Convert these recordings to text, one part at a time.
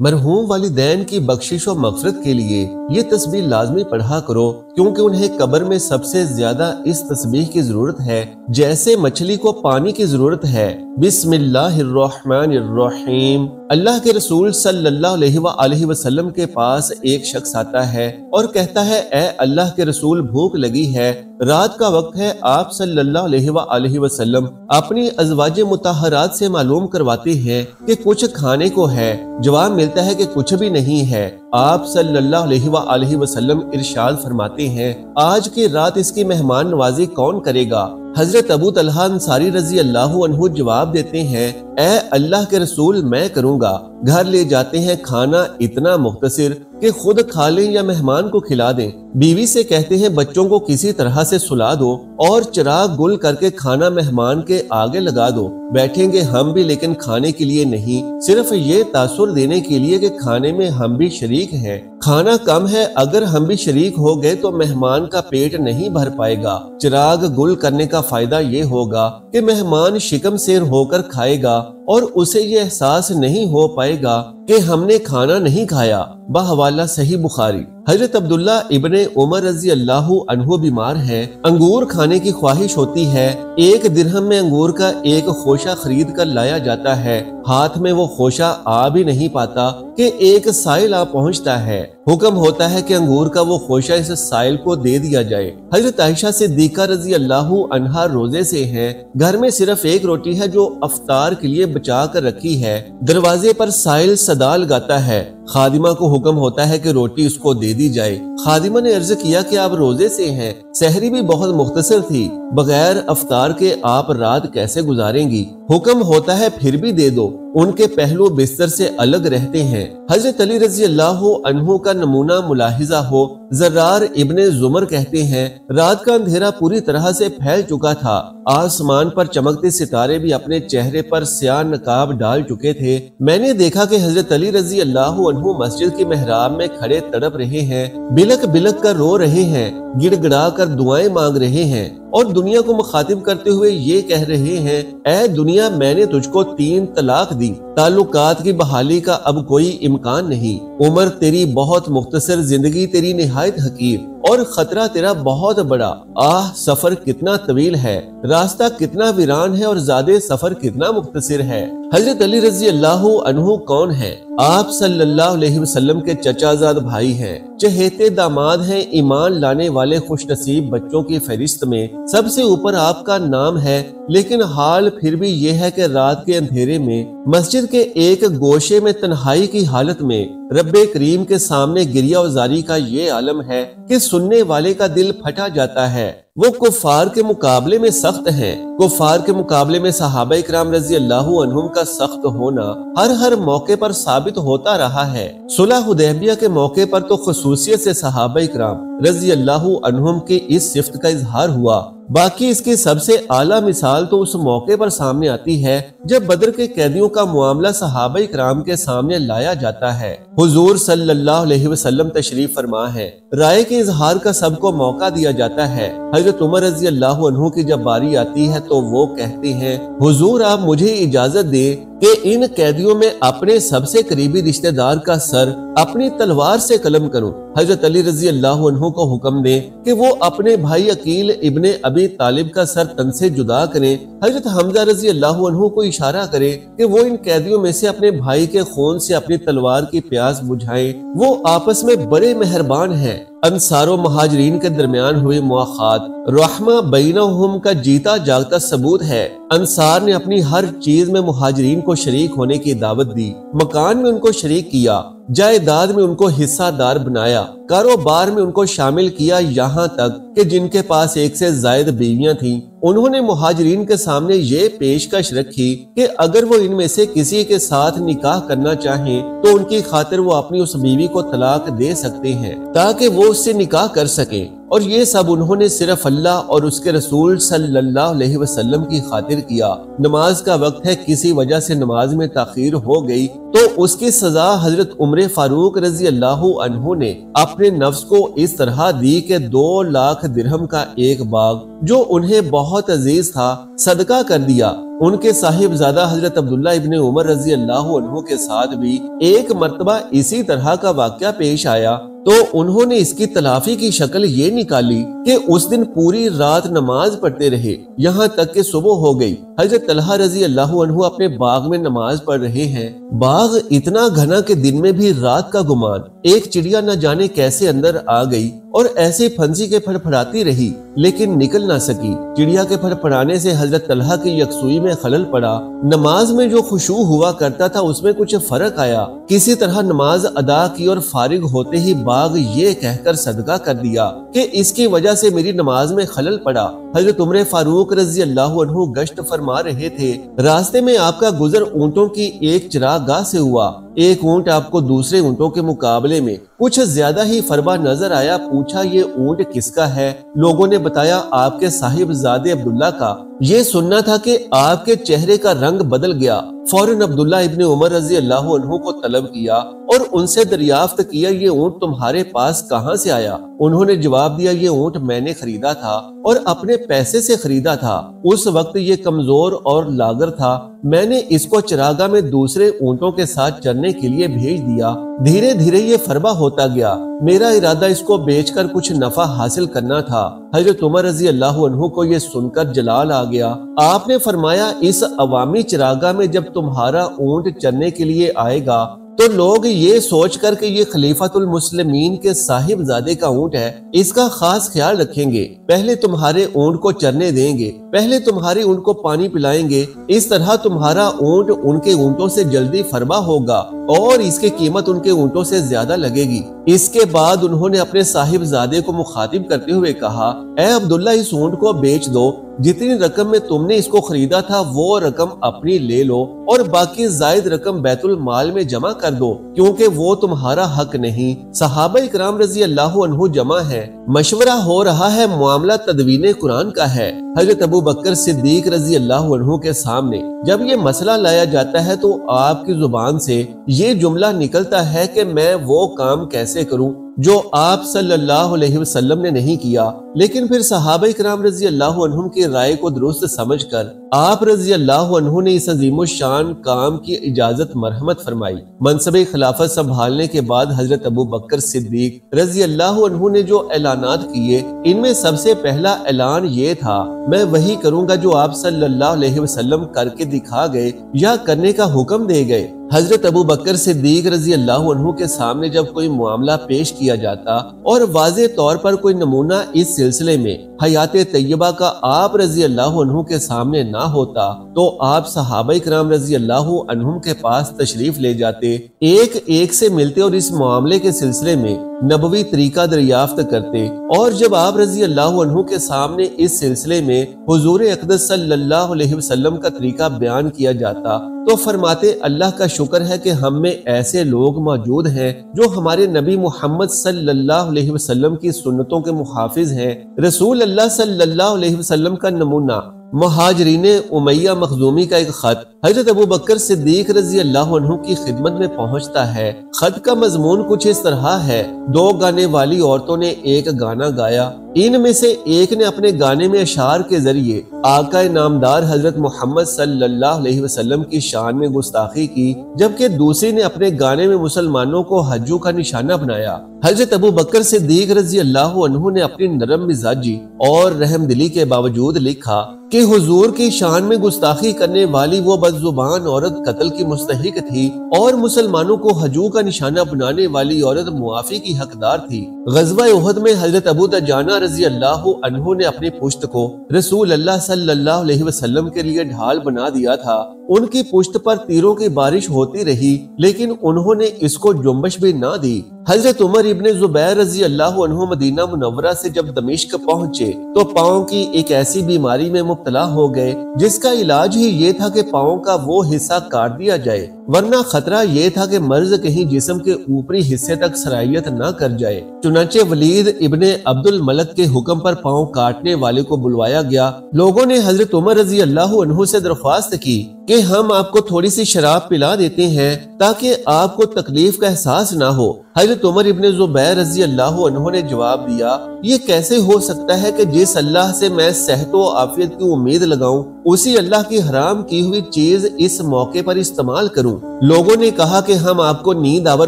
مرحوم والدین کی بخشش و مغفرت کے لیے یہ تسبیح لازمی پڑھا کرو، کیونکہ انہیں قبر میں سب سے زیادہ اس تسبیح کی ضرورت ہے جیسے مچھلی کو پانی کی ضرورت ہے۔ بسم اللہ الرحمن الرحیم۔ اللہ کے رسول صلی اللہ علیہ وآلہ وسلم کے پاس ایک شخص آتا ہے اور کہتا ہے، اے اللہ کے رسول، بھوک لگی ہے، رات کا وقت ہے۔ آپ صلی اللہ علیہ وآلہ وسلم اپنی ازواج مطہرات سے معلوم کرواتے ہیں کہ کچھ کھانے کو ہے۔ جواب ملتا ہے کہ کچھ بھی نہیں ہے۔ آپ صلی اللہ علیہ وآلہ وسلم ارشاد فرماتے ہیں، آج کی رات اس کی مہمان نوازی کون کرے گا؟ حضرت ابو طلحہ انصاری رضی اللہ عنہ جواب دیتے ہیں، اے اللہ کے رسول، میں کروں گا۔ گھر لے جاتے ہیں، کھانا اتنا مختصر کہ خود کھا لیں یا مہمان کو کھلا دیں۔ بیوی سے کہتے ہیں، بچوں کو کسی طرح سے سلا دو اور چراغ گل کر کے کھانا مہمان کے آگے لگا دو۔ بیٹھیں گے ہم بھی، لیکن کھانے کے لیے نہیں، صرف یہ تاثر دینے کے لیے کہ کھانے میں ہم بھی شریک ہیں۔ کھانا کم ہے، اگر ہم بھی شریک ہو گئے تو مہمان کا پیٹ نہیں بھر پائے گا۔ چراغ گل کرنے کا فائدہ یہ ہوگا کہ مہمان شکم سیر ہو کر کھائے گا اور اسے یہ احساس نہیں ہو پائے گا کہ ہم نے کھانا نہیں کھایا۔ بحوالہ صحیح بخاری۔ حضرت عبداللہ ابن عمر رضی اللہ عنہ بیمار ہے، انگور کھانے کی خواہش ہوتی ہے۔ ایک درہم میں انگور کا ایک خوشہ خرید کر لایا جاتا ہے، ہاتھ میں وہ خوشہ آ بھی نہیں پاتا کہ ایک سائل آ پہنچتا ہے۔ حکم ہوتا ہے کہ انگور کا وہ خوشہ اس سائل کو دے دیا جائے۔ حضرت عائشہ صدیقہ رضی اللہ عنہا روزے سے ہیں، گھر میں صرف ایک روٹی ہے جو افطار کے لیے بچا کر رکھی ہے۔ دروازے پر سائل صدا لگاتا ہے، خادمہ کو حکم ہوتا ہے کہ روٹی اس کو دے دی جائے۔ خادمہ نے عرض کیا کہ آپ روزے سے ہیں، سحری بھی بہت مختصر تھی، بغیر افطار کے آپ رات کیسے گزاریں گی؟ حکم ہوتا ہے پھر بھی دے دو۔ ان کے پہلو بستر سے الگ رہتے ہیں۔ حضرت علی رضی اللہ عنہ کا نمونہ ملاحظہ ہو، زرار ابن زمر کہتے ہیں، رات کا اندھیرا پوری طرح سے پھیل چکا تھا، آسمان پر چمکتے ستارے بھی اپنے چہرے پر سیاہ نقاب ڈال چکے تھے۔ میں نے دیکھا کہ حضرت علی رضی اللہ عنہ مسجد کی محراب میں کھڑے تڑپ رہے ہیں، بلک بلک کر رو رہے ہیں، گڑ گڑا کر دعائیں مانگ رہے ہیں اور دنیا کو مخاطب کرتے ہوئے یہ کہہ رہے ہیں، اے دنیا، میں نے تجھ کو 3 طلاق دی، تعلقات کی بحالی کا اب کوئی امکان نہیں۔ عمر تیری بہت مختصر، زندگی تیری نہایت حقیر اور خطرہ تیرا بہت بڑا۔ آہ، سفر کتنا طویل ہے، راستہ کتنا ویران ہے اور زیادہ سفر کتنا مختصر ہے۔ حضرت علی رضی اللہ عنہ کون ہے؟ آپ صلی اللہ علیہ وسلم کے چچا زاد بھائی ہیں، چہیتے داماد ہیں، ایمان لانے والے خوش نصیب بچوں کی فہرست میں سب سے اوپر آپ کا نام ہے، لیکن حال پھر بھی یہ ہے کہ رات کے اندھیرے میں مسجد کے ایک گوشے میں تنہائی کی حالت میں رب کریم کے سامنے گریہ وزاری کا یہ عالم ہے کہ سننے والے کا دل پھٹا جاتا ہے۔ وہ کفار کے مقابلے میں سخت ہیں، کفار کے مقابلے میں صحابہ کرام رضی اللہ عنہم کا سخت ہونا ہر موقع پر ثابت ہوتا رہا ہے۔ صلح حدیبیہ کے موقع پر تو خصوصیت سے صحابہ کرام رضی اللہ عنہم کی اس صفت کا اظہار ہوا۔ باقی اس کی سب سے اعلیٰ مثال تو اس موقع پر سامنے آتی ہے جب بدر کے قیدیوں کا معاملہ صحابہ کرام کے سامنے لایا جاتا ہے۔ حضور صلی اللہ علیہ وسلم تشریف فرما ہے، رائے کے اظہار کا سب کو موقع دیا جاتا ہے۔ حضرت عمر رضی اللہ عنہ کی جب باری آتی ہے تو وہ کہتے ہیں، حضور آپ مجھے اجازت دیں کہ ان قیدیوں میں اپنے سب سے قریبی رشتہ دار کا سر اپنی تلوار سے قلم کروں۔ حضرت علی رضی اللہ عنہ کو حکم دیں کہ وہ اپنے بھائی عقیل ابن ابی طالب کا سر تن سے جدا کریں۔ حضرت حمزہ رضی اللہ عنہ کو اشارہ کریں کہ وہ ان قیدیوں میں سے اپنے بھائی کے خون سے اپنی تلوار کی پیاس بجھائیں۔ وہ آپس میں بڑے مہربان ہیں۔ انصار و مہاجرین کے درمیان ہوئی مواخات رحمہ بینہم کا جیتا جاگتا ثبوت ہے۔ انصار نے اپنی ہر چیز میں مہاجرین کو شریک ہونے کی دعوت دی، مکان میں ان کو شریک کیا، جائیداد میں ان کو حصہ دار بنایا، کاروبار میں ان کو شامل کیا، یہاں تک کہ جن کے پاس ایک سے زائد بیویاں تھیں انہوں نے مہاجرین کے سامنے یہ پیشکش رکھی کہ اگر وہ ان میں سے کسی کے ساتھ نکاح کرنا چاہیں تو ان کی خاطر وہ اپنی اس بیوی کو طلاق دے سکتے ہیں تاکہ وہ اس سے نکاح کر سکیں، اور یہ سب انہوں نے صرف اللہ اور اس کے رسول صلی اللہ علیہ وسلم کی خاطر کیا۔ نماز کا وقت ہے، کسی وجہ سے نماز میں تاخیر ہو گئی تو اس کی سزا حضرت عمر فاروق رضی اللہ عنہ نے اپنے اپنے نفس کو اس طرح دی کہ 2 لاکھ درہم کا ایک باغ جو انہیں بہت عزیز تھا صدقہ کر دیا۔ ان کے صاحبزادہ حضرت عبداللہ ابن عمر رضی اللہ عنہ کے ساتھ بھی ایک مرتبہ اسی طرح کا واقعہ پیش آیا تو انہوں نے اس کی تلافی کی شکل یہ نکالی کہ اس دن پوری رات نماز پڑھتے رہے یہاں تک کہ صبح ہو گئی۔ حضرت طلحہ رضی اللہ عنہ اپنے باغ میں نماز پڑھ رہے ہیں، باغ اتنا گھنا کہ دن میں بھی رات کا گمان۔ ایک چڑیا نہ جانے کیسے اندر آ گئی اور ایسے پھنسی کے پھڑپھڑاتی رہی لیکن نکل نہ سکی۔ چڑیا کے پھڑپھڑانے سے حضرت طلحہ کی یکسوئی میں خلل پڑا، نماز میں جو خشوع ہوا کرتا تھا اس میں کچھ فرق آیا۔ کسی طرح نماز ادا کی اور فارغ ہوتے ہی باغ یہ کہہ کر صدقہ کر دیا کہ اس کی وجہ سے میری نماز میں خلل پڑا۔ حضرت عمر فاروق رضی اللہ عنہ گشت فرما رہے تھے، راستے میں آپ کا گزر اونٹوں کی ایک چراگاہ سے ہوا۔ ایک اونٹ آپ کو دوسرے اونٹوں کے مقابلے میں کچھ زیادہ ہی فربا نظر آیا۔ پوچھا یہ اونٹ کس کا ہے؟ لوگوں نے بتایا آپ کے صاحبزادے عبداللہ کا۔ یہ سننا تھا کہ آپ کے چہرے کا رنگ بدل گیا۔ فوراً عبداللہ ابن عمر رضی اللہ عنہ کو طلب کیا اور ان سے دریافت کیا یہ اونٹ تمہارے پاس کہاں سے آیا؟ انہوں نے جواب دیا یہ اونٹ میں نے خریدا تھا اور اپنے پیسے سے خریدا تھا۔ اس وقت یہ کمزور اور لاغر تھا، میں نے اس کو چراگاہ میں دوسرے اونٹوں کے ساتھ چرنے کے لیے بھیج دیا۔ دھیرے دھیرے یہ فربا ہوتا گیا، میرا ارادہ اس کو بیچ کر کچھ نفع حاصل کرنا تھا۔ حضرت عمر رضی اللہ عنہ کو یہ سن کر جلال آ گیا۔ آپ نے فرمایا اس عوامی چراگاہ میں جب تمہارا اونٹ چرنے کے لیے آئے گا تو لوگ یہ سوچ کر کہ یہ خلیفۃ المسلمین کے صاحبزادے کا اونٹ ہے اس کا خاص خیال رکھیں گے، پہلے تمہارے اونٹ کو چرنے دیں گے، پہلے تمہارے اونٹ کو پانی پلائیں گے۔ اس طرح تمہارا اونٹ ان کے اونٹوں سے جلدی فربا ہوگا اور اس کی قیمت ان کے اونٹوں سے زیادہ لگے گی۔ اس کے بعد انہوں نے اپنے صاحبزادے کو مخاطب کرتے ہوئے کہا، اے عبداللہ اس اونٹ کو بیچ دو، جتنی رقم میں تم نے اس کو خریدا تھا وہ رقم اپنی لے لو اور باقی زائد رقم بیت المال میں جمع کر دو کیونکہ وہ تمہارا حق نہیں۔ صحابہ اکرام رضی اللہ عنہ جمع ہے، مشورہ ہو رہا ہے، معاملہ تدوین قرآن کا ہے۔ حضرت ابو بکر صدیق رضی اللہ عنہ کے سامنے جب یہ مسئلہ لایا جاتا ہے تو آپ کی زبان سے یہ جملہ نکلتا ہے کہ میں وہ کام کیسے کروں جو آپ صلی اللہ علیہ وسلم نے نہیں کیا، لیکن پھر صحابہ اکرام رضی اللہ عنہم کی رائے کو درست سمجھ کر آپ رضی اللہ عنہ نے اس عظیم الشان کام کی اجازت مرحمت فرمائی۔ منصب خلافت سنبھالنے کے بعد حضرت ابو بکر صدیق رضی اللہ عنہ نے جو اعلانات کیے ان میں سب سے پہلا اعلان یہ تھا، میں وہی کروں گا جو آپ صلی اللہ علیہ وسلم کر کے دکھا گئے یا کرنے کا حکم دے گئے۔ حضرت ابو بکر صدیق رضی اللہ عنہ کے سامنے جب کوئی معاملہ پیش کیا جاتا اور واضح طور پر کوئی نمونہ اس سلسلے میں حیات طیبہ کا آپ رضی اللہ عنہ کے سامنے نہ ہوتا تو آپ صحابہ کرام رضی اللہ عنہم کے پاس تشریف لے جاتے، ایک ایک سے ملتے اور اس معاملے کے سلسلے میں نبوی طریقہ دریافت کرتے، اور جب آپ رضی اللہ عنہ کے سامنے اس سلسلے میں حضور اقدس صلی اللہ علیہ وسلم کا طریقہ بیان کیا جاتا تو فرماتے اللہ کا شکر ہے کہ ہم میں ایسے لوگ موجود ہیں جو ہمارے نبی محمد صلی اللہ علیہ وسلم کی سنتوں کے محافظ ہیں۔ رسول اللہ صلی اللہ علیہ وسلم کا نمونہ مہاجرین امیہ مخزومی کا ایک خط حضرت ابو بکر صدیق رضی اللہ عنہ کی خدمت میں پہنچتا ہے۔ خط کا مضمون کچھ اس طرح ہے، 2 گانے والی عورتوں نے ایک گانا گایا، ان میں سے ایک نے اپنے گانے میں اشعار کے ذریعے آقا نامدار حضرت محمد صلی اللہ علیہ وسلم کی شان میں گستاخی کی، جبکہ دوسری نے اپنے گانے میں مسلمانوں کو حجو کا نشانہ بنایا۔ حضرت ابو بکر صدیق رضی اللہ عنہ نے اپنی نرم مزاجی اور رحم دلی کے باوجود لکھا کہ حضور کی شان میں گستاخی کرنے والی وہ بدزبان عورت قتل کی مستحق تھی اور مسلمانوں کو حجو کا نشانہ بنانے والی عورت معافی کی حقدار تھی۔ غزوہ احد میں حضرت ابو دجانہ رضی اللہ عنہ نے اپنی پشت کو رسول اللہ صلی اللہ علیہ وسلم کے لیے ڈھال بنا دیا تھا۔ ان کی پشت پر تیروں کی بارش ہوتی رہی لیکن انہوں نے اس کو جنبش بھی نہ دی۔ حضرت عمر ابن زبیر رضی اللہ عنہ مدینہ منورہ سے جب دمشق پہنچے تو پاؤں کی ایک ایسی بیماری میں مبتلا ہو گئے جس کا علاج ہی یہ تھا کہ پاؤں کا وہ حصہ کاٹ دیا جائے، ورنہ خطرہ یہ تھا کہ مرض کہیں جسم کے اوپری حصے تک سرائیت نہ کر جائے۔ چنانچہ ولید ابن عبد الملک کے حکم پر پاؤں کاٹنے والے کو بلوایا گیا۔ لوگوں نے حضرت عمر رضی اللہ عنہ سے درخواست کی کہ ہم آپ کو تھوڑی سی شراب پلا دیتے ہیں تاکہ آپ کو تکلیف کا احساس نہ ہو۔ حضرت عمر ابن زبیر رضی اللہ عنہ نے جواب دیا، یہ کیسے ہو سکتا ہے کہ جس اللہ سے میں صحت و عافیت کی امید لگاؤں اسی اللہ کی حرام کی ہوئی چیز اس موقع پر استعمال کروں۔ لوگوں نے کہا کہ ہم آپ کو نیند آور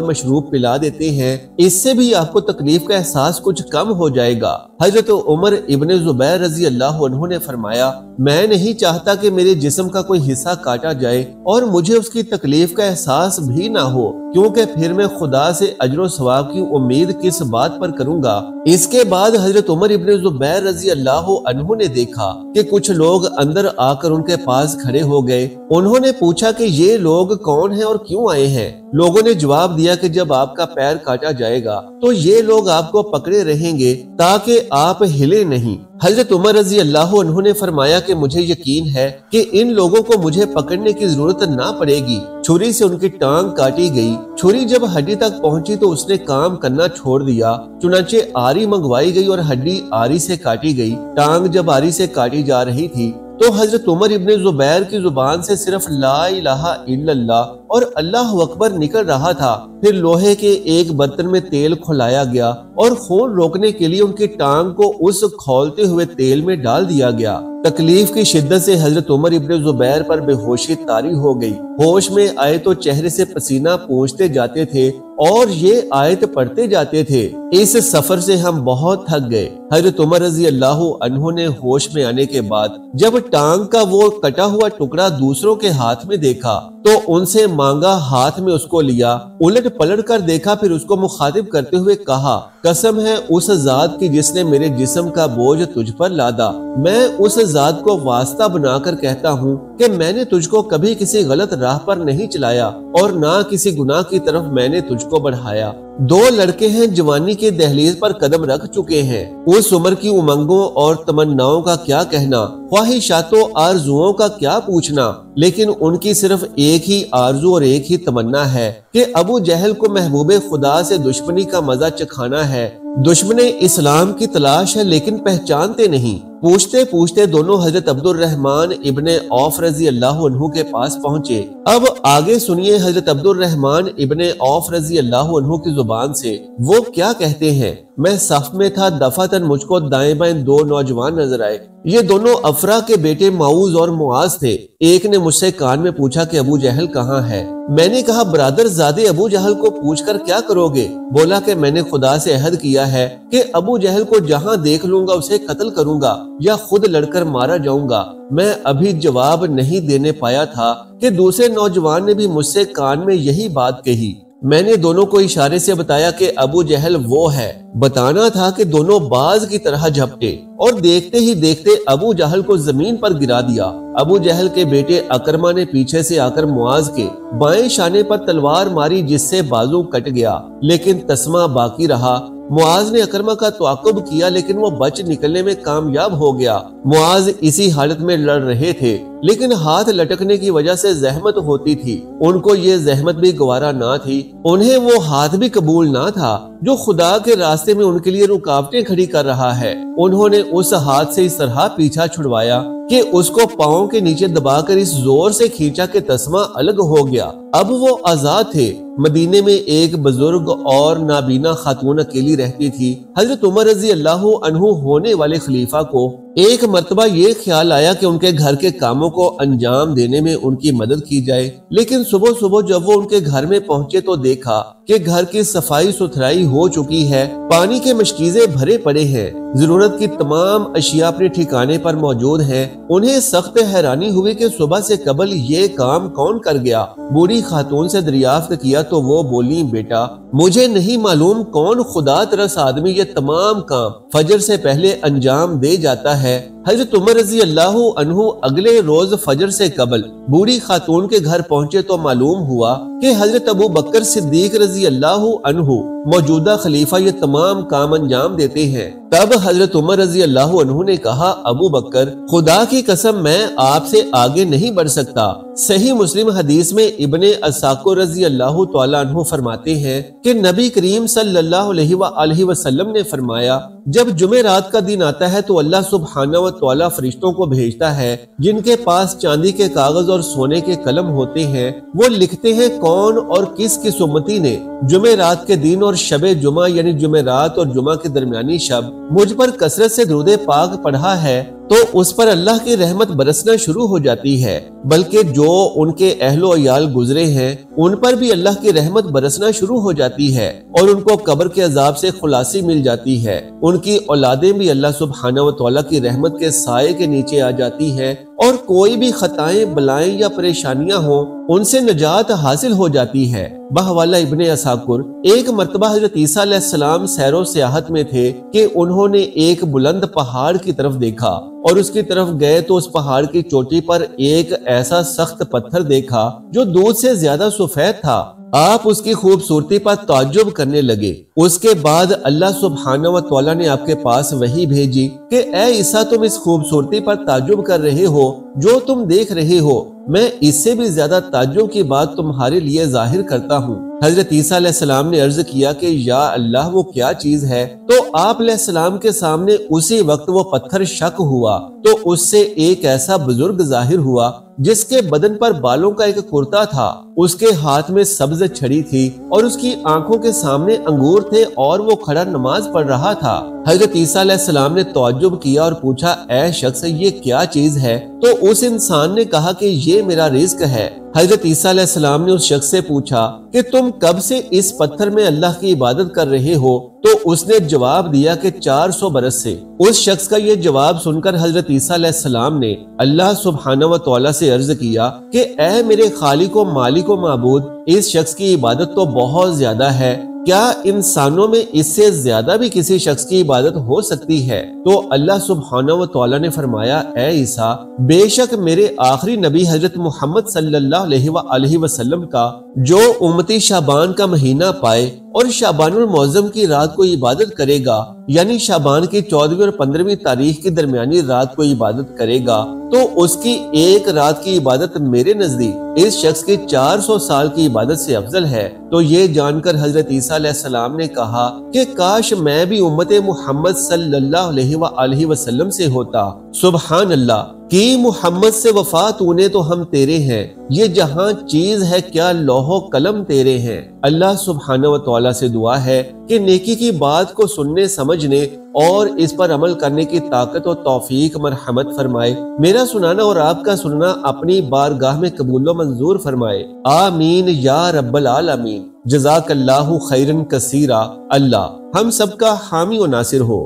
مشروب پلا دیتے ہیں، اس سے بھی آپ کو تکلیف کا احساس کچھ کم ہو جائے گا۔ حضرت عمر ابن زبیر رضی اللہ عنہ نے فرمایا، میں نہیں چاہتا کہ میرے جسم کا کوئی حصہ کاٹا جائے اور مجھے اس کی تکلیف کا احساس بھی نہ ہو، کیونکہ پھر میں خدا سے اجر و ثواب کی امید کس بات پر کروں گا۔ اس کے بعد حضرت عمر ابن زبیر رضی اللہ عنہ نے دیکھا کہ کچھ لوگ اندر آ کر ان کے پاس کھڑے ہو گئے۔ انہوں نے پوچھا کہ یہ لوگ کون ہیں اور کیوں آئے ہیں؟ لوگوں نے جواب دیا کہ جب آپ کا پیر کاٹا جائے گا تو یہ لوگ آپ کو پکڑے رہیں گے تاکہ آپ ہلے نہیں۔ حضرت عمر رضی اللہ عنہ نے فرمایا کہ مجھے یقین ہے کہ ان لوگوں کو مجھے پکڑنے کی ضرورت نہ پڑے گی۔ چھری سے ان کی ٹانگ کاٹی گئی۔ چھری جب ہڈی تک پہنچی تو اس نے کام کرنا چھوڑ دیا، چنانچہ آری منگوائی گئی اور ہڈی آری سے کاٹی گئی۔ ٹانگ جب آری سے کاٹی جا رہی تھی تو حضرت عمر ابن زبیر کی زبان سے صرف لا الہ الا اللہ اور اللہ اکبر نکل رہا تھا۔ پھر لوہے کے ایک برتن میں تیل کھولایا گیا اور خون روکنے کے لیے ان کی ٹانگ کو اس کھولتے ہوئے تیل میں ڈال دیا گیا۔ تکلیف کی شدت سے حضرت عمر ابن زبیر پر بے ہوشی طاری ہو گئی۔ ہوش میں آئے تو چہرے سے پسینہ پونچھتے جاتے تھے اور یہ آیت پڑھتے جاتے تھے، اس سفر سے ہم بہت تھک گئے۔ حضرت عمر رضی اللہ عنہ نے ہوش میں آنے کے بعد جب ٹانگ کا وہ کٹا ہوا ٹکڑا دوسروں کے ہاتھ میں دیکھا تو ان سے مانگا، ہاتھ میں اس کو لیا، الٹ پلٹ کر دیکھا، پھر اس کو مخاطب کرتے ہوئے کہا، قسم ہے اس ذات کی جس نے میرے جسم کا بوجھ تجھ پر لادا، میں اس ذات کو واسطہ بنا کر کہتا ہوں کہ میں نے تجھ کو کبھی کسی غلط راہ پر نہیں چلایا اور نہ کسی گناہ کی طرف میں نے تجھ کو بڑھایا۔ دو لڑکے ہیں جوانی کے دہلیز پر قدم رکھ چکے ہیں، اس عمر کی امنگوں اور تمناؤں کا کیا کہنا، خواہشات و آرزوؤں کا کیا پوچھنا، لیکن ان کی صرف ایک ہی آرزو اور ایک ہی تمنا ہے کہ ابو جہل کو محبوب خدا سے دشمنی کا مزہ چکھانا ہے۔ دشمن اسلام کی تلاش ہے لیکن پہچانتے نہیں۔ پوچھتے پوچھتے دونوں حضرت عبد الرحمن ابن عوف رضی اللہ عنہ کے پاس پہنچے۔ اب آگے سنیے حضرت عبد الرحمن ابن عوف رضی اللہ عنہ کی زبان سے وہ کیا کہتے ہیں۔ میں صف میں تھا، دفعتاً مجھ کو دائیں بائیں دو نوجوان نظر آئے۔ یہ دونوں افرا کے بیٹے معوذ اور معاذ تھے۔ ایک نے مجھ سے کان میں پوچھا کہ ابو جہل کہاں ہے؟ میں نے کہا، برادر زادے ابو جہل کو پوچھ کر کیا کرو گے؟ بولا کہ میں نے خدا سے عہد کیا ہے کہ ابو جہل کو جہاں دیکھ لوں گا اسے قتل کروں گا یا خود لڑ کر مارا جاؤں گا۔ میں ابھی جواب نہیں دینے پایا تھا کہ دوسرے نوجوان نے بھی مجھ سے کان میں یہی بات کہی۔ میں نے دونوں کو اشارے سے بتایا کہ ابو جہل وہ ہے۔ بتانا تھا کہ دونوں باز کی طرح جھپٹے اور دیکھتے ہی دیکھتے ابو جہل کو زمین پر گرا دیا۔ ابو جہل کے بیٹے اکرمہ نے پیچھے سے آ کر معاذ کے بائیں شانے پر تلوار ماری جس سے بازو کٹ گیا، لیکن تسمہ باقی رہا۔ معاذ نے اکرمہ کا تعاقب کیا لیکن وہ بچ نکلنے میں کامیاب ہو گیا۔ معاذ اسی حالت میں لڑ رہے تھے لیکن ہاتھ لٹکنے کی وجہ سے زحمت ہوتی تھی۔ ان کو یہ زحمت بھی گوارا نہ تھی، انہیں وہ ہاتھ بھی قبول نہ تھا جو خدا کے راستے میں ان کے لیے رکاوٹیں کھڑی کر رہا ہے۔ انہوں نے اس ہاتھ سے اس طرح پیچھا چھڑوایا کہ اس کو پاؤں کے نیچے دبا کر اس زور سے کھینچا کہ تسمہ الگ ہو گیا۔ اب وہ آزاد تھے۔ مدینے میں ایک بزرگ اور نابینا خاتون اکیلی رہتی تھی۔ حضرت عمر رضی اللہ عنہ ہونے والے خلیفہ کو ایک مرتبہ یہ خیال آیا کہ ان کے گھر کے کاموں کو انجام دینے میں ان کی مدد کی جائے، لیکن صبح صبح جب وہ ان کے گھر میں پہنچے تو دیکھا کہ گھر کی صفائی ستھرائی ہو چکی ہے، پانی کے مشکیزیں بھرے پڑے ہیں، ضرورت کی تمام اشیاء اپنے ٹھکانے پر موجود ہیں۔ انہیں سخت حیرانی ہوئی کہ صبح سے قبل یہ کام کون کر گیا۔ بوڑھی خاتون سے دریافت کیا تو وہ بولی، بیٹا مجھے نہیں معلوم کون خدا ترس آدمی یہ تمام کام فجر سے پہلے انجام دے جاتا ہے۔ حضرت عمر رضی اللہ عنہ اگلے روز فجر سے قبل بوڑھی خاتون کے گھر پہنچے تو معلوم ہوا کہ حضرت ابو بکر صدیق رضی اللہ عنہ موجودہ خلیفہ یہ تمام کام انجام دیتے ہیں۔ تب حضرت عمر رضی اللہ عنہ نے کہا، ابو بکر خدا کی قسم میں آپ سے آگے نہیں بڑھ سکتا، صحیح مسلم حدیث میں ابن اساکر رضی اللہ تعالیٰ عنہ فرماتے ہیں کہ نبی کریم صلی اللہ علیہ وآلہ وسلم نے فرمایا، جب جمعرات کا دن آتا ہے تو اللہ سبحانہ و تعالیٰ فرشتوں کو بھیجتا ہے جن کے پاس چاندی کے کاغذ اور سونے کے قلم ہوتے ہیں۔ وہ لکھتے ہیں کون اور کس کس امتی نے جمعرات کے دن اور شب جمعہ یعنی جمعرات اور جمعہ کے درمیانی شب مجھ پر کثرت سے درود پاک پڑھا ہے تو اس پر اللہ کی رحمت برسنا شروع ہو جاتی ہے، بلکہ جو ان کے اہل و عیال گزرے ہیں ان پر بھی اللہ کی رحمت برسنا شروع ہو جاتی ہے اور ان کو قبر کے عذاب سے خلاصی مل جاتی ہے۔ ان کی اولادیں بھی اللہ سبحانہ و تعالیٰ کی رحمت کے سائے کے نیچے آ جاتی ہیں اور کوئی بھی خطائیں، بلائیں یا پریشانیاں ہوں ان سے نجات حاصل ہو جاتی ہے۔ بحوالہ ابن اساکر ایک مرتبہ حضرت عیسیٰ علیہ السلام سیر و سیاحت میں تھے کہ انہوں نے ایک بلند پہاڑ کی طرف دیکھا اور اس کی طرف گئے تو اس پہاڑ کی چوٹی پر ایک ایسا سخت پتھر دیکھا جو دودھ سے زیادہ سفید تھا۔ آپ اس کی خوبصورتی پر تعجب کرنے لگے۔ اس کے بعد اللہ سبحانہ و تعالیٰ نے آپ کے پاس وحی بھیجی کہ اے عیسیٰ، تم اس خوبصورتی پر تعجب کر رہے ہو جو تم دیکھ رہے ہو، میں اس سے بھی زیادہ تعجب کی بات تمہارے لیے ظاہر کرتا ہوں۔ حضرت عیسیٰ علیہ السلام نے عرض کیا کہ یا اللہ، وہ کیا چیز ہے؟ تو آپ علیہ السلام کے سامنے اسی وقت وہ پتھر شک ہوا تو اس سے ایک ایسا بزرگ ظاہر ہوا جس کے بدن پر بالوں کا ایک کرتا تھا، اس کے ہاتھ میں سبز چھڑی تھی اور اس کی آنکھوں کے سامنے انگور تھے اور وہ کھڑا نماز پڑھ رہا تھا۔ حضرت عیسیٰ علیہ السلام نے تعجب کیا اور پوچھا، اے شخص، یہ کیا چیز ہے؟ تو اس انسان نے کہا کہ یہ میرا رزق ہے۔ حضرت عیسیٰ علیہ السلام نے اس شخص سے پوچھا کہ تم کب سے اس پتھر میں اللہ کی عبادت کر رہے ہو؟ تو اس نے جواب دیا کہ 400 برس سے۔ اس شخص کا یہ جواب سن کر حضرت عیسیٰ علیہ السلام نے اللہ سبحانہ و تعالیٰ سے عرض کیا کہ اے میرے خالق و مالک و معبود، اس شخص کی عبادت تو بہت زیادہ ہے، کیا انسانوں میں اس سے زیادہ بھی کسی شخص کی عبادت ہو سکتی ہے؟ تو اللہ سبحانہ و تعالیٰ نے فرمایا، اے عیسیٰ، بے شک میرے آخری نبی حضرت محمد صلی اللہ علیہ وآلہ وسلم کا جو امتی شعبان کا مہینہ پائے اور شعبان المعظم کی رات کو عبادت کرے گا، یعنی شعبان کی 14ویں اور 15ویں تاریخ کی درمیانی رات کو عبادت کرے گا، تو اس کی ایک رات کی عبادت میرے نزدیک اس شخص کی 400 سال کی عبادت سے افضل ہے۔ تو یہ جان کر حضرت عیسیٰ علیہ السلام نے کہا کہ کاش میں بھی امت محمد صلی اللہ علیہ وآلہ وسلم سے ہوتا۔ سبحان اللہ، کی محمد سے وفا تو نے تو ہم تیرے ہیں، یہ جہاں چیز ہے کیا لوح و قلم تیرے ہیں۔ اللہ سبحانہ و تعالیٰ سے دعا ہے کہ نیکی کی بات کو سننے، سمجھنے اور اس پر عمل کرنے کی طاقت و توفیق مرحمت فرمائے۔ میرا سنانا اور آپ کا سننا اپنی بارگاہ میں قبول و منظور فرمائے، آمین یا رب العالمین۔ جزاک اللہ خیرن کثیرا۔ اللہ ہم سب کا حامی و ناصر ہو۔